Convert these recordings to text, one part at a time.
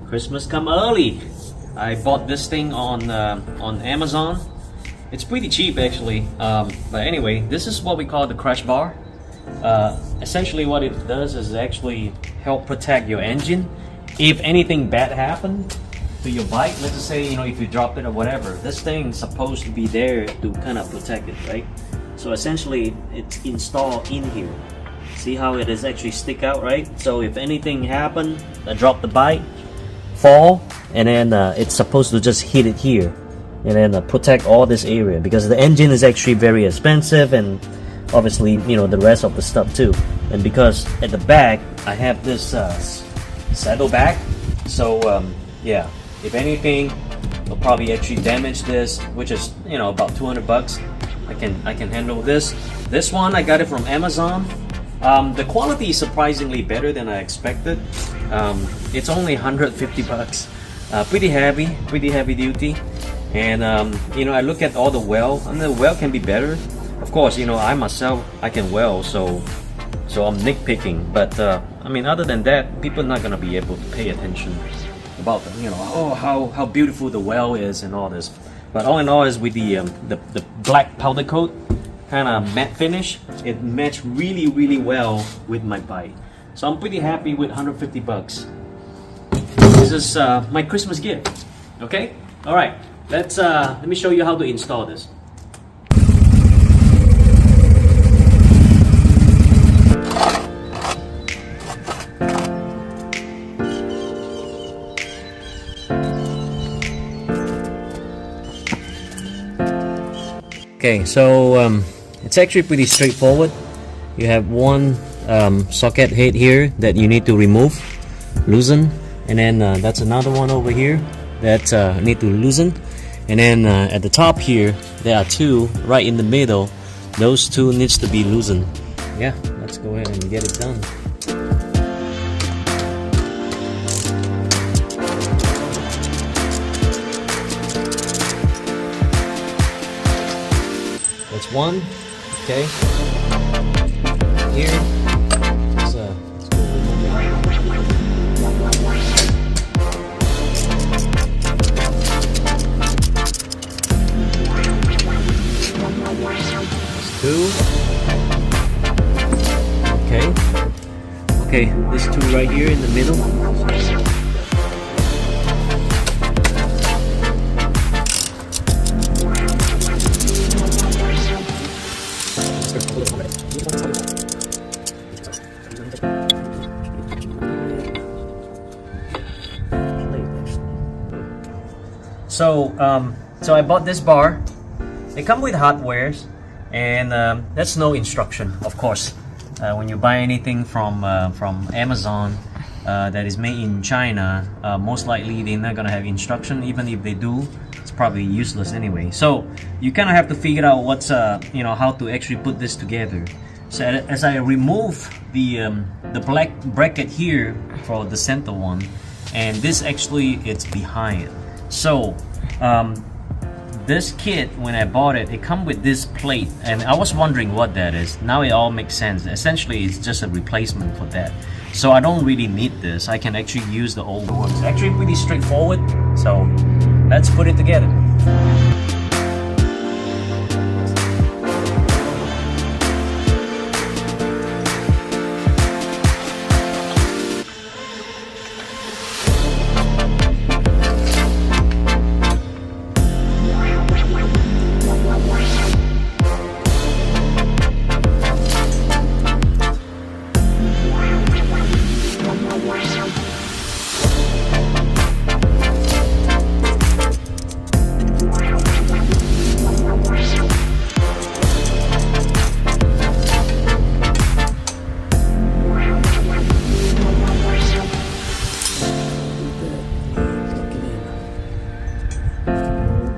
Christmas come early. I bought this thing on Amazon. It's pretty cheap actually. But anyway, this is what we call the crash bar. Essentially what it does is actually help protect your engine. If anything bad happened to your bike, let's just say, you know, if you drop it or whatever, this thing's supposed to be there to kind of protect it, right? So essentially it's installed in here. See how it is actually stick out, right? So if anything happened, I drop the bike, fall, and then it's supposed to just hit it here and then protect all this area, because the engine is actually very expensive, and obviously, you know, the rest of the stuff too. And because at the back I have this saddlebag, so yeah, if anything, I'll probably actually damage this, which is, you know, about 200 bucks. I can handle this. This one I got it from Amazon. The quality is surprisingly better than I expected. It's only 150 bucks. Pretty heavy duty. And you know, I look at all the weld, and the weld can be better. Of course, you know, I myself, I can weld, so I'm nitpicking. But I mean, other than that, people are not gonna be able to pay attention about the, you know, oh, how beautiful the weld is and all this. But all in all, is with the black powder coat, kind of matte finish, it matched really well with my bike. So I'm pretty happy with 150 bucks. This is my Christmas gift. Okay, all right. Let me show you how to install this. Okay, so it's actually pretty straightforward. You have one socket head here that you need to remove, loosen, and then that's another one over here that need to loosen, and then at the top here there are two right in the middle. Those two needs to be loosened. Yeah, let's go ahead and get it done. That's one. Okay. Here. Let's go remove it. That's two. Okay. Okay, this two right here in the middle. So I bought this bar. They come with hardwares, and that's no instruction, of course. When you buy anything from Amazon that is made in China, most likely they're not gonna have instruction. Even if they do, it's probably useless anyway. So you kind of have to figure out what's you know, how to actually put this together. So as I remove the black bracket here for the center one, and this actually it's behind. So this kit, when I bought it, it come with this plate, and I was wondering what that is. Now it all makes sense. Essentially, it's just a replacement for that. So I don't really need this. I can actually use the old one. It's actually pretty straightforward. So let's put it together.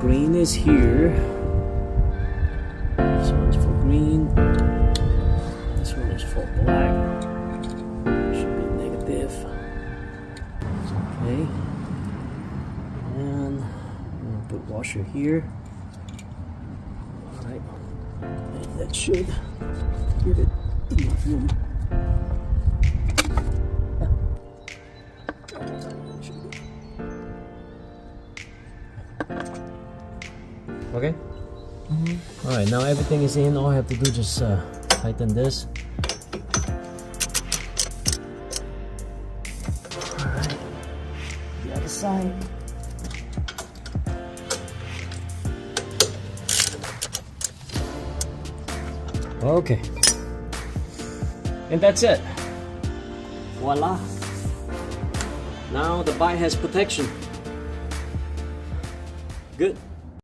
Green is here. This one's for green. This one is for black. Should be negative. Okay. And I'm gonna put washer here. Alright. And that should give it enough room. Alright, now everything is in. All I have to do is just tighten this. Alright, the other side. Okay, and that's it. Voila. Now the bike has protection. Good.